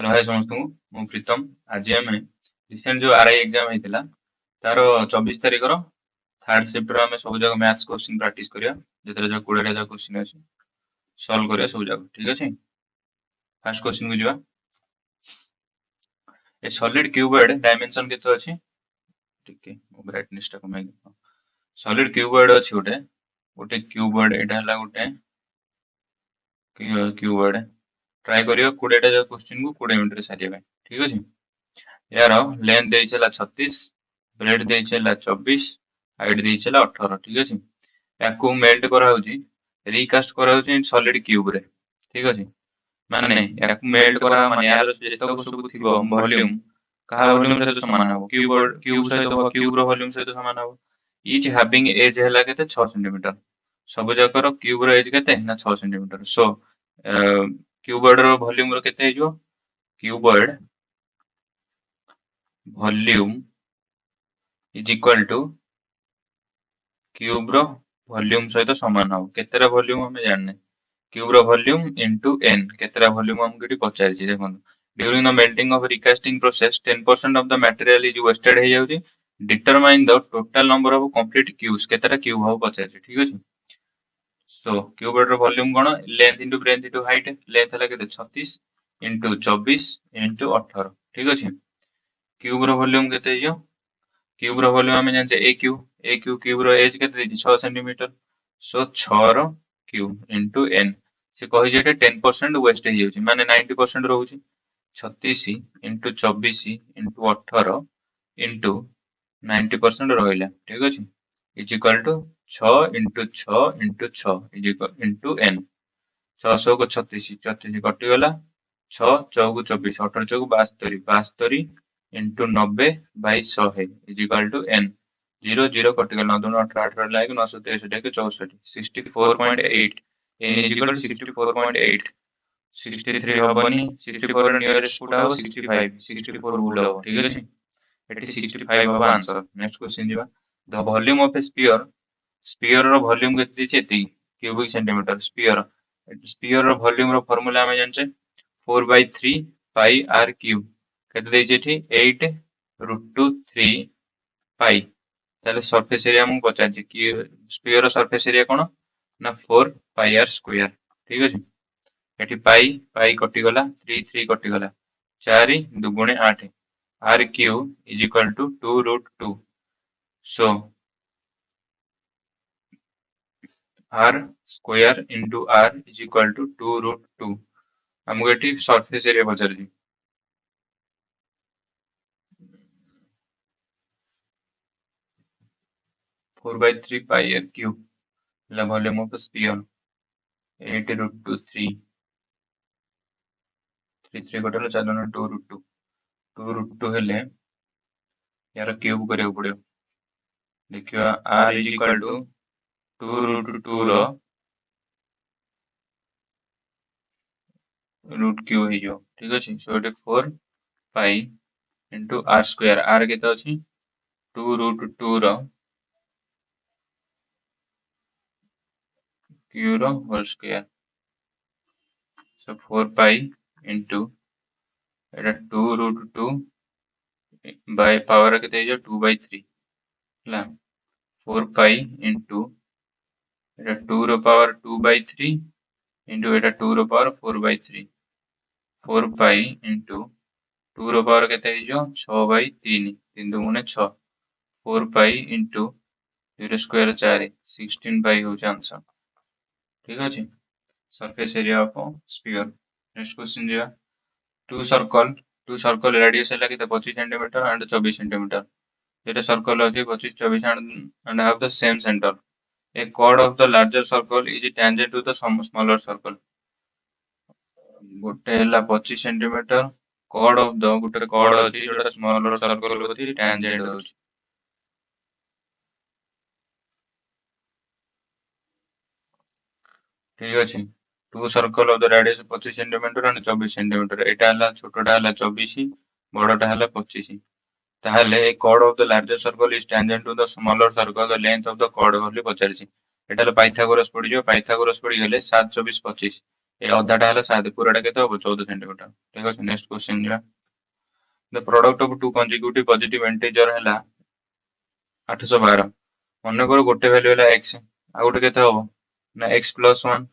Hello hi समस्त को मु प्रीतम आज आम रिसेंट जो आरआई एग्जाम होता तार 24 तारिख थर्ड शिफ्ट आम सब जगह मैथ्स क्वेश्चन प्रैक्टिस करिया जेतरे जो 20 टा क्वेश्चन अछि सॉल्व करिया सब जगह ठीक अछि। फर्स्ट क्वेश्चन को जिवा। ए सॉलिड क्यूबॉइड डायमेंशन केते अछि ठीक है ब्राइटनेस टा कमाई सॉलिड क्यूबॉइड अछि गोटे गोटे क्यूबॉइड एटा हला गोटे क्यूबॉइड ट्राई करियो 20 टा जो क्वेश्चन को 20 मिनिट रे सारिया ठीक अछि। यार लेंथ देइछला 36 ब्रेड देइछला 24 हाइट देइछला 18 ठीक अछि। याकू मेल्ट करा होची रिकास्ट करा होची सॉलिड क्यूब रे ठीक अछि। माने याकू मेल्ट करा माने यार जेतक सब थिबो वॉल्यूम कहा वॉल्यूम सहित समान हबो क्यूब सहित क्यूब रो वॉल्यूम सहित समान हबो ईच हैविंग एज हैला केते 6 सेंटीमीटर सब जाकर क्यूब रो एज केते ना 6 सेंटीमीटर सो क्यूबॉइड रो वॉल्यूम रो केते हिजो cuboid volume is equal to cube रो वॉल्यूम सहित समान हबो केतेरा वॉल्यूम हमें जानने क्यूब रो वॉल्यूम इनटू n केतेरा वॉल्यूम हमको एटी पचार छी देखो during the melting of recasting process 10% of the material is wasted हे जाउची determine the total number of complete cubes केतेरा क्यूब हो पचार छी ठीक अछि। सो क्यूबॉइड रो वॉल्यूम कोन length into breadth into height length हला केते 36 इनटू 24 इनटू 18 ठीक अछि। क्यूब रो वॉल्यूम केते हियो क्यूब रो वॉल्यूम हमें जानछे ए क्यूब रो एज केते देछि 6 सेंटीमीटर सो 6 रो क्यूब इनटू n से कहि जेटे 10% वेस्ट हे जाउची माने 90% रहउची 36 इनटू 24 इनटू 18 इनटू 90% रहिला ठीक अछि is equal to 6 into 6 into 6 is equal into n 600 को 36 36 कटि गला 6 6 को 24 18 6 को 72 72 into 90 by 100 is equal to n 0 0 कटि गला 9 18 18 लागे 963 के 64 64.8 n is equal to 64.8 63 हबनी 64 nearest put हबो 65 64 भूल हबो ठीक अछि एटी 65 हबो आंसर। नेक्स्ट क्वेश्चन दिबा the volume of a sphere रो वॉल्यूम केते छै एती क्यूबिक सेंटीमीटर स्फीयर रो वॉल्यूम रो फार्मूला हम जानछे 4/3 पाई r क्यूब केते दै छै एठी 8 √2 3 पाई ताले सरफेस एरिया हम पचार छी कि स्फीयर रो सरफेस एरिया कोन ना 4 पाई r स्क्वायर ठीक अछि। एठी पाई पाई कटि गला 3 3 कटि गला 4 दुगुणे 8 r cube is equal to 2√2 so r square into r is equal to 2√2 हमको एठी सरफेस एरिया पचार छी 4/3 पाई r क्यूब ला वॉल्यूम ऑफ द स्फीयर 8 √2 3 3 3 कटला 4 2√2 2√2 हेले यार क्यूब करियो पड़ियो देखियो r इज इक्वल टू 2√2 रो रूट क्यूब हे जो ठीक अछि सो एटे 4 pi into r square r केते अछि 2√2 रो क्यूब रो whole square so 4 pi into एटा 2√2 बाय पावर केते हे जो 2/3 ला 4 पाई इनटू एटा 2 रो पावर 2/3 इनटू एटा 2 रो पावर 4/3 4 पाई इनटू 2 रो पावर केते हे जो 6/3 3 दुगुणे 6 4 पाई इनटू 0 स्क्वायर 4 16 पाई हो आंसर ठीक अछि। Surface area of sphere next question दिया टू सर्कल रेडियस है कि 25 सेंटीमीटर एंड 24 सेंटीमीटर जेटा सर्कल अछि 25 24 and have the same centre a chord of the larger circle is tangent to the smaller circle गोटे हला 25 centimetre chord of the गोटे chord अछि जोटा स्मॉलर सर्कल होती tangent होछि ठीक अछि। Two circle of the radius 25 centimetre and 24 centimetre एटा हला छोटटा हला 24 बड़टा हला 25 ताहले ए chord of the larger circle is tangent to the smaller circle the length of the chord बोली पचारछि एटा पाइथागोरस पड़ी जो पाइथागोरस पड़ी गेले 7 24 25 ए अधाटा है शायद पूराटा के 14 सेंटीमीटर ठीक है। नेक्स्ट क्वेश्चन जा the product of to consecutive positive integer है 812 मनकर गोटे वैल्यू है x आ गोटे केते हबो ना x प्लस 1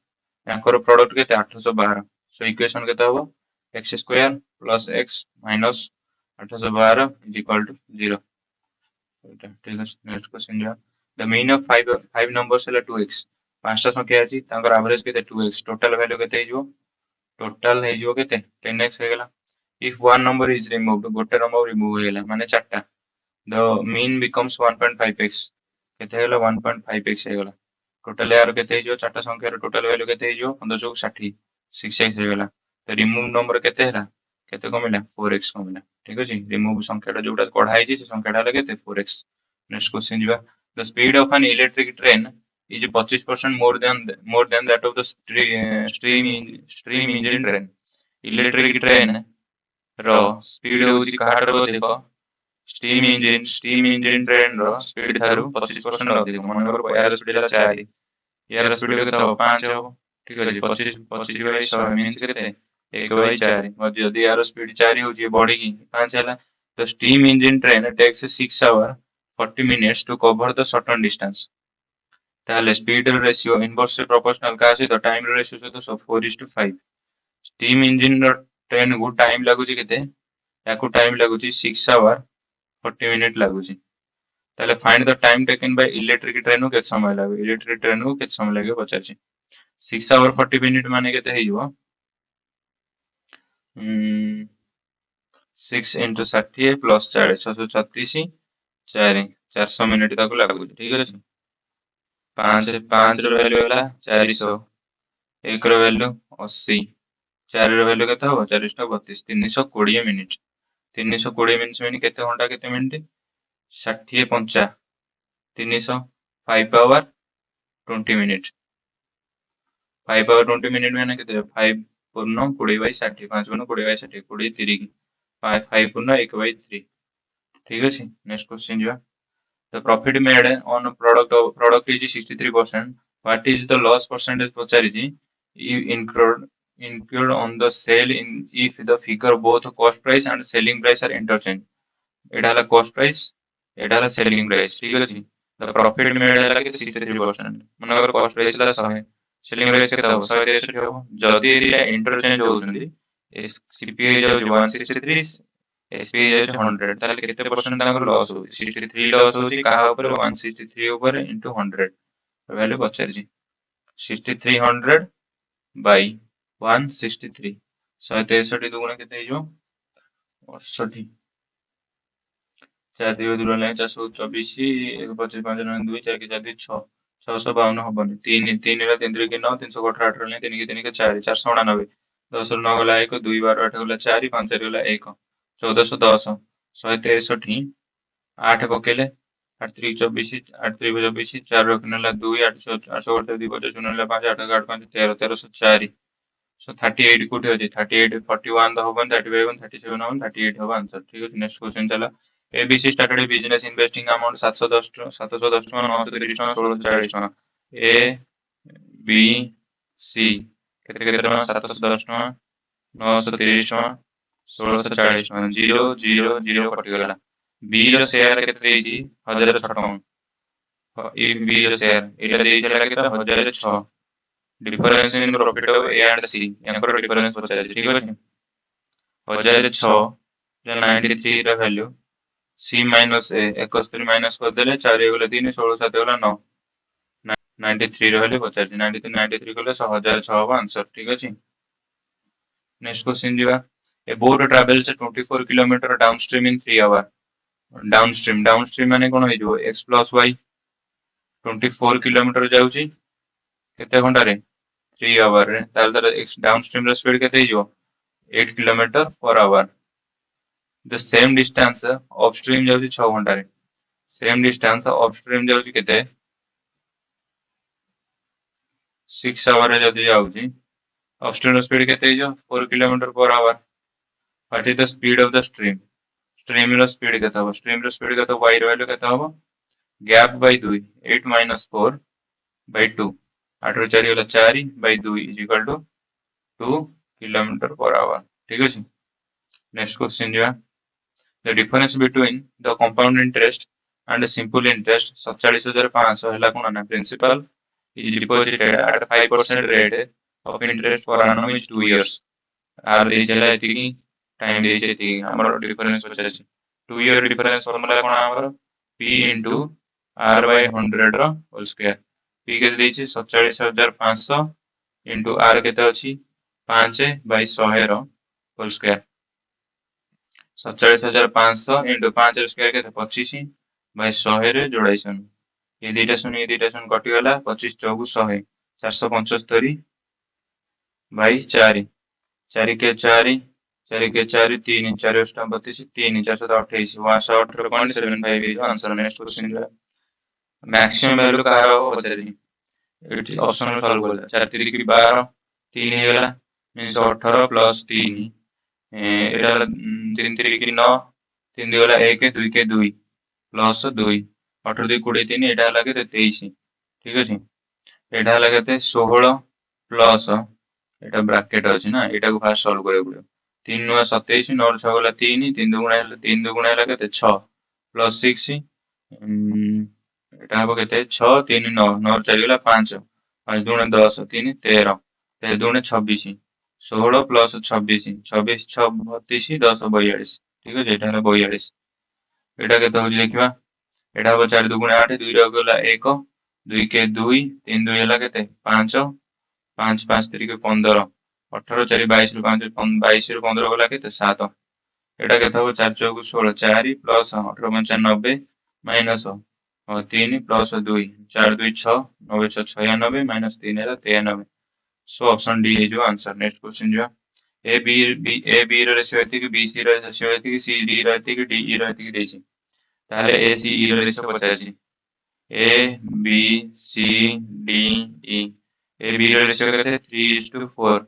याकर प्रोडक्ट केते 812 सो इक्वेशन केते हबो x square plus x minus 812 is equal to 0 ठीक है। नेक्स्ट क्वेश्चन जा the mean of five numbers है 2x पांचटा संख्या अछि तांकर एवरेज केते 2x टोटल वैल्यू केते हिजो टोटल हिजो केते 10x हो गेला if one number is removed गोटे नंबर रिमूव हो गेला माने चारटा the mean becomes 1.5x केते हेला 1.5x हेगला टोटल यार केते हिजो चारटा संख्या रो टोटल वैल्यू केते हिजो 1560 6x हेगला तो रिमूव नंबर केते हेला केते कमिला 4x कमिला ठीक अछि रिमूव संख्याटा जोटा कढा हिजि से संख्याटा हेला केते 4x नेक्स्ट क्वेश्चन जिबा the speed of an electric train is 25% more than that of the stream engine train electric train रो स्पीड होउची काहार देखो स्टीम इंजिन ट्रेन रो स्पीड थारु 25% अधिक मनकर यार स्पीड है 4 यार स्पीड केते हो 5 हो ठीक अछि 25 25 बाय 100 मींस केते 1 बाय 4 और यदि यार स्पीड 4 हो जे बढ़ी की 5 हैला तो steam engine train takes 6 hour 40 minutes to cover the shorten distance ताले स्पीड रेशियो इनवर्सली प्रोपोर्शनल का से तो टाइम रेशियो से तो 4:5 स्टीम इंजिन ट्रेन को टाइम लागुची केते याको टाइम लागुची 6 आवर 40 मिनिट लागुची ताले find the time taken by electric train को केते समय लागो इलेक्ट्रिक ट्रेन को केते समय लागो पचाची 6 आवर 40 मिनिट माने केते हेइबो 6 into 60 प्लस 40 636 4 400 मिनिट तक लागो ठीक अछि 5 5 रो वैल्यू होला 400 1 रो वैल्यू 80 4 रो वैल्यू केते हो 4 32 320 मिनिट 320 मिनिट में केते घंटा केते minute 60 5 300 5 hour 20 minute 5 hour 20 minute में केते 5 पूर्ण 20 बाय 60 5 पूर्ण 20 बाय 60 20 30 5 5 पूर्ण 1 बाय 3 ठीक अछि नेक्स्ट क्वेश्चन जा the profit made on a product is 63%. What is the loss percentage पचारिछि you incurred on the sale in if the figure both cost price and selling price are interchanged एटा हला cost price एटा हला selling price ठीक अछि the profit made हला के 63% मनकर cost price ला 100 selling price केता हो 163 हो जदी area interchange होउछंदी CPI जाउ 163 एसपीआई जाउ 100 ताले केते परसेंट तांकर लॉस हो 63 लॉस होची काहा ऊपर 163 ऊपर इनटू 100 वैल्यू पचारजी 6300 बाय 163 163 दुगुना केते हिजो 68 4 2 दूर लाइन 424 1 25 5 9 2 4 के 4 6 652 हबनी 3 3 रा 3 3 के 9 318 रा 3 के 3 के 4 489 10 ରୁ 9 ଗଲା 1 2 12 8 ଗଲା 4 5 ରୁ ଗଲା 1 1410 163 8 पकेले 8 3 24 8 3 24 4 रखनेला 2 8 8 वर्ष 2 50 सुनेला 5 8 8 5 13 1304 so 38 कोठे अछि 38 41 द होबन 35 37 होबन 38 होबन आंसर ठीक अछि नेक्स्ट क्वेश्चन चला A B C started business investing amount 710 710 930 1640 A B C केते केते 710 930 1640 0 0 0 कटिगला बी रो शेयर केते देजी 1006 ए बी रो शेयर एटा देजी ला केते 1006 difference in profit of A and C यानकर डिफरेंस पचारे ठीक अछि 1006 जे 93 रा value C minus A 71 minus कर देले 4 गले 3 16 7 गला 9 93 रा वैल्यू पचारे 93 93 गले 1006 हबो आंसर ठीक अछि नेक्स्ट क्वेश्चन दिबा a boat travels 24 kilometre downstream in 3 hour downstream माने कोन हे जो x + y 24 किलोमीटर जाउची केते घंटा रे 3 आवर रे ताल x डाउनस्ट्रीम रो स्पीड केते हे जो 8 kilometre per hour the same distance upstream जाउची 6 घंटा रे सेम डिस्टेंस अपस्ट्रीम जाउची केते 6 आवर रे जदी जाउची अपस्ट्रीम रो स्पीड केते हे जो 4 kilometre per hour what is the speed of the stream stream रो स्पीड केते हो स्ट्रीम रो स्पीड केते y रो वैल्यू केते हो गैप बाय 2 8 - 4 by 2 8 रो 4 होला 4 by 2 is equal to 2 km/h ठीक अछि। नेक्स्ट क्वेश्चन जा the difference between the compound interest and simple interest 47,500 ହେଲା कोन ना principal is deposited at 5% rate of interest per annum is 2 years are ଦେଇଛି ହେଲା ଏତିକି time ଦେଇଛି ଏତିକି ଆମର ଡିଫରେନ୍ସ ପଚାରିଛି 2 ଇୟର ଡିଫରେନ୍ସ ଫର୍ମୁଲା କଣ ଆମର p ଇଣ୍ଟୁ r ବାଇ 100 ର ହୋଲ ସ୍କୋୟାର p କେତେ ଦେଇଛି 47,500 ଇଣ୍ଟୁ r କେତେ ଅଛି 5 ବାଇ 100 ର ହୋଲ ସ୍କୋୟାର 47,500 ଇଣ୍ଟୁ 5 ର ସ୍କୋୟାର କେତେ 25 ବାଇ 100 ରେ ଯୋଡ଼ାଇଛନ୍ତି ये दुईटा शून्य कटिगला 25 चौक 100 475 बाई 4 4 के 4 4 के 4 3 4 अष्टम 32 3 428 118.75 answer next question maximum value कहार पचारि एठी ऑप्शन में सॉल्व करला 4 3 की 12 3 हे गला मींस 18 प्लस 3 एटा 3 3 की 9 3 2 गला 1 2 के 2 प्लस 2 18 2 23 एटा हला के 23 ठीक अछि एटा हला के 16 प्लस एटा ब्रैकेट अछि ना एटा को फास्ट सॉल्व करे पड़ो 3 9 27 9 6 गला 3 3 2 गुणा 3 2 गुणा हला के 6 प्लस 6 एटा हबो केते 6 3 9 9 4 गला 5 5 2 10 3 13 13 2 26 16 प्लस 26 26 6 32 10 42 ठीक अछि एटा हला 42 एटा केते होजी देखिबा एटा हबो 4 2 गुणा 8 2 रो गला 1 2 के 2 3 2 हला केते 5 5 5 3 के 15 18 4 22 ରୁ 5 22 ରୁ 15 ଗଲା କେତେ 7 ଏଟା କେତେ ହବ 4 ଚौक 16 4 ପ୍ଲସ 18 5 90 ମାଇନସ 3 ପ୍ଲସ 2 4 2 6 9 6 96 ମାଇନସ 3 ହେଲା 93 सो ऑप्शन डी ହେଇଯିବ आंसर नेक्स्ट क्वेश्चन ଯିବା ए बी ର ରେସିଓ ଏତିକି बी सी ର ରେସିଓ ଏତିକି सी डी ର ଏତିକି डी ଇ ର ଏତିକି ଦେଇଛି ତାହେଲେ ए सी ई ର ରେସିଓ ପଚାରିଛି A B C D E A B ର ରେସିଓ କେତେ 3:4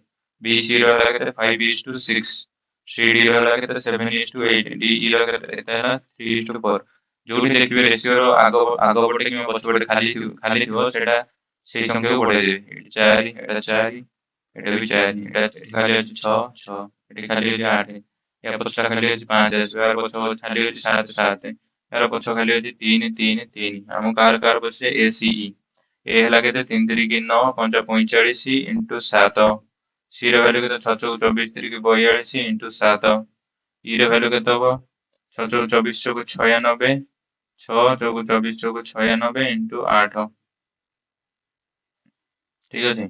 बी सी ର ହେଲା କେତେ 5:6 सी डी ର ହେଲା କେତେ 7:8 डी ई ର କେତେ ହେଲା 3:4 ଯୋଉଠି ଦେଖିବେ ରେସିଓ ର ଆଗ ପଟେ କିମ୍ବା ପଛ ପଟେ ଖାଲି ଥିବ ସେଟା ସେଇ ସଂଖ୍ୟାକୁ ବଢେଇ ଦେବେ ଏଠି 4 ଏଟା 4 ଏଟା ବି 4 ଏଟା ଖାଲି ଅଛି 6 6 ଏଠି ଖାଲି ଅଛି 8 या पछटा खाली अछि 5 ଆସିବ यार ପଛ ଖାଲି ଅଛି 7 7 यार पछ खाली अछि 3 3 3 हम कार बसे ए सी ई ए हला केते 3 3 की 9 5 45 इनटू 7 सी ର ଭ୍ୟାଲୁ କେତେ 6 24 3 की 42 इनटू 7 ई ର ଭ୍ୟାଲୁ କେତେ ହବ 6 24 चौक 96 6 चौक 24 चौक 96 इनटू 8 ठीक अछि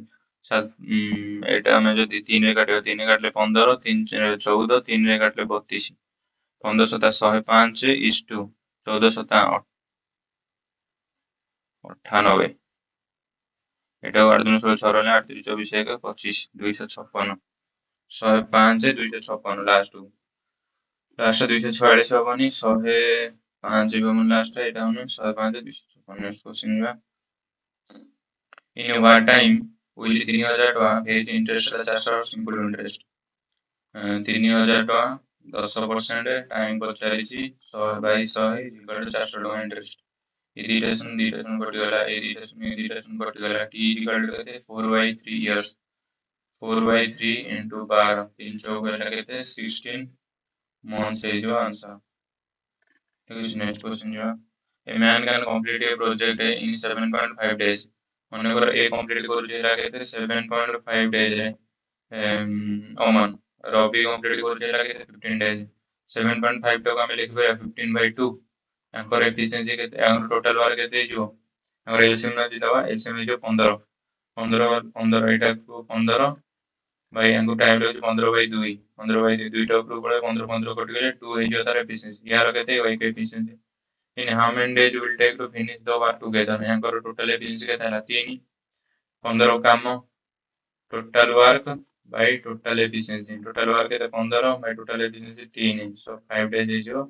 एटा हमें जो 3 रे काटियो 3 रे काटले 15 3 14 3 रे काटले 32 15 7 105 इस्टू 14 7 98 एटा 8 2 16 रहले 8 3 24 1 25 256 105 256 लास्ट 246 हबनी 105 हबनी लास्ट एटा हने 105 256 नेक्स्ट क्वेश्चन बा in what time will 3000 टका भेज इंटरेस्ट 400 सिंपल इंटरेस्ट 3000 टका 10% टाइम पचारिछि 100 बाई 100 इक्वल 400 टका इंटरेस्ट इरिटेशन कटिगला इरिटेशन कटिगला टी इक्वल टू केते 4 बाई 3 इयर्स 4 बाई 3 इनटू 12 3 चौक ହେଲା केते 16 months ହେଇଯିବ आंसर ठीक है नेक्स्ट क्वेश्चन जो a man can complete a project in 7.5 days मनकर ए कंप्लीट करूची ହେଲା केते 7.5 डेज ओमन रवि कंप्लीट करूची ହେଲା केते 15 डेज 7.5 टका हम लिखबे 15/2 अंकर एफिशिएंसी केते अंकर टोटल वर्क केते जो अंकर एलसीएम न दिदवा एलसीएम जो 15 15 15 एटा को 15 भाई अंको टाइम रहउची 15/2 15/2 दुईटा ऊपर पळे 15 15 कट गेले 2 हे जो तार एफिशिएंसी यार केते एक efficiency in how many days will take to finish the work together यहाँ टोटल एफिशिएंसी केते है 3 15 काम total work by total efficiency total work केते 15 by total efficiency 3 so 5 days is your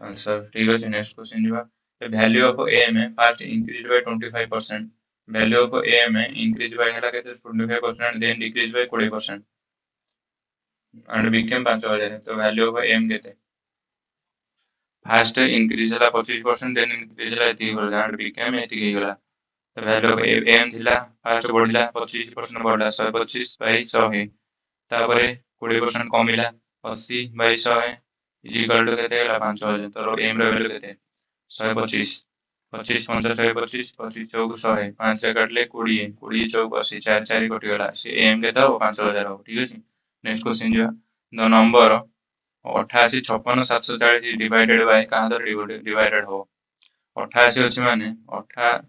answer ठीक है नेक्स्ट क्वेश्चन दिबा the value of am first increased by 25% value of am increased by हला केते 25% then decreased by 20% and became 5000 तो value of am केते fast increase हला 25% then increase हला 30% and became 80 गला तो वैल्यू ऑफ एम थिला फास्ट बढ़िला 25% बढ़ला 125 बाई 100 तापरे 20% कमिला 80 बाई 100 इज इक्वल टू केते होला 5000 तो एम रो वैल्यू केते 125 25 50 125 25 चौक 100 5 से काटले 20 20 चौक 80 4 4 कटि गला से एम केते हो 5000 हो ठीक अछि नेक्स्ट क्वेश्चन जो द नंबर 88 56 740 डिवाइडेड बाय कहां तो डिवाइडेड हो 88 अछि माने 8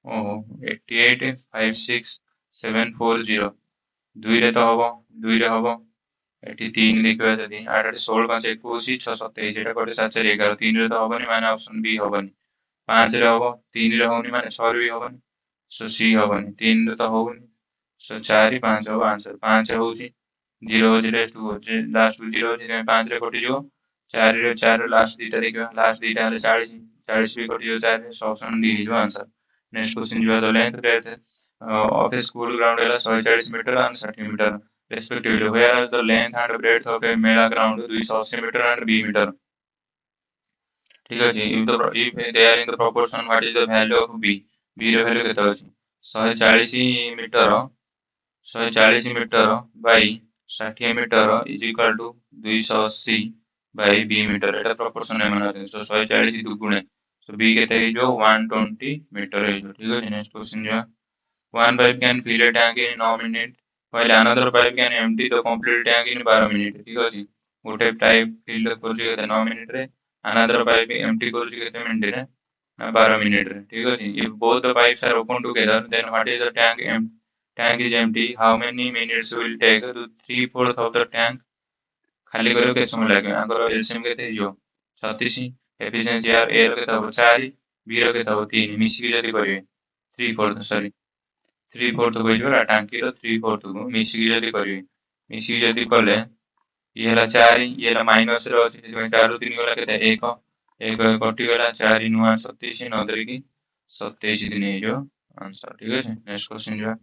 ओहो 88 56 740 2 रे तो हबो 2 रे हबो एटी 3 देखिबा जदी 8 16 5 21 6 27 एटा कोटे 7 4 11 3 रे तो हबनी माने ऑप्शन बी हबनी 5 रे हबो 3 रे होनी माने 6 रे भी हबनी सो सी हबनी 3 रे तो होनी सो 4 5 हो आंसर 5 होउची 0 0 रेस्ट टू होची लास्ट 0 होची 5 रे कटि जो 4 रे 4 लास्ट दीटा देखिबा लास्ट दीटा हले 40 40 भी कटि जो 4 रे ऑप्शन डी जो आंसर नेक्स्ट क्वेश्चन जो है लेंथ कहते of a school ground है 140 metre and 60 metre respectively where the length and breadth of a mela ground 280 metre and b metre ठीक अछि if they are in the proportion what is the value of b ର value केते अछि 140 metre 140 metre by 60 metre is equal to 280 by b metre एटा proportion है माने so 140 दुगुणे so b केते हे जो 120 मीटर हे जो ठीक अछि नेक्स्ट क्वेश्चन जो one pipe can fill a tank in 9 minutes while another pipe can empty the complete tank in 12 minutes ठीक अछि गोटे पाइप फिल करछि केते 9 मिनिट रे another pipe empty करछि केते मिनिट रे 12 मिनिट रे ठीक अछि if both the pipes are open together then what is the tank is empty how many minutes will take to 3/4 of the tank खाली करियो केते समय लागे आंकर एलसीएम केते हियो 36 एफिशिएंसी यार ए रो केते हो 4 बी रो केते हो 3 मिसी जदी करिवे 3/4 सॉरी 3/4 କହିଯିବା ଟାଙ୍କିର 3/4 କୁ ମିଶିକି ଯଦି କରିବେ ମିଶିକି ଯଦି କଲେ ଇଏ ହେଲା 4 ଇଏ ହେଲା ମାଇନସ ରେ ଅଛି ସେଥିପାଇଁ 4 ରୁ 3 ଗଲା କେତେ 1 1 କଟିଗଲା 4 ନୂଆ 37 ନ ଧରିକି 27 ଦିନ ହେଇଯିବ ଆନ୍ସର ଠିକ ଅଛି ନେକ୍ସଟ କ୍वेଶ୍ଚନ ଯିବା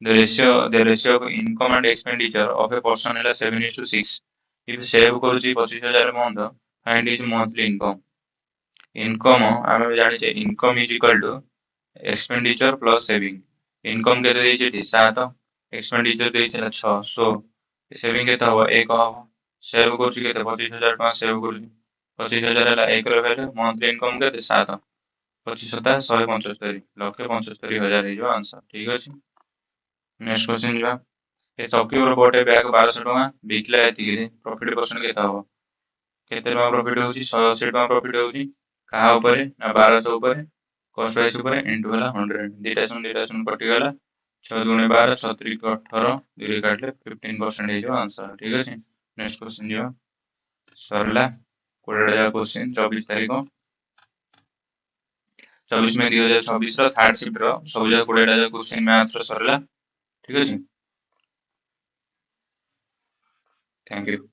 the ratio of income and expenditure of a person ହେଲା 7:6 if save କରୁଛି 25,000 month find his monthly income income ଆମେ ଜାଣିଛେ income is equal to expenditure plus saving income केते ଦେଇଛି ଏଠି 7 expenditure ଦେଇଛି ହେଲା 6 so saving केते हबो 1 हबो save କରୁଛି केते 25,000 टका save କରୁଛି 25,000 ହେଲା 1 ର value monthly income केते 7 25 175 ଲକ୍ଷେ 75,000 ହେଇଯିବ आंसर ठीक ଅଛି नेक्स्ट क्वेश्चन ଯିବା ए सकीवर गोटे बैग 1200 टका बिकला एतिକି प्रॉफिट परसेंट केते हबो केते टका प्रॉफिट होउची 180 टका प्रॉफिट होउची कहा ऊपर ना 1200 ऊपर कॉस्ट प्राइस ऊपर इनटू वाला 100 दीटा सुन कटि गला 6 गुणे 12 36 18 2 काटले 15% हे जो आंसर ठीक अछि नेक्स्ट क्वेश्चन जो सरला 20 टा क्वेश्चन 24 तारिख 24 मई 2026 रो थर्ड शिफ्ट रो सब जगह 20 टा क्वेश्चन मैथ रो सरला ठीक अछि थैंक यू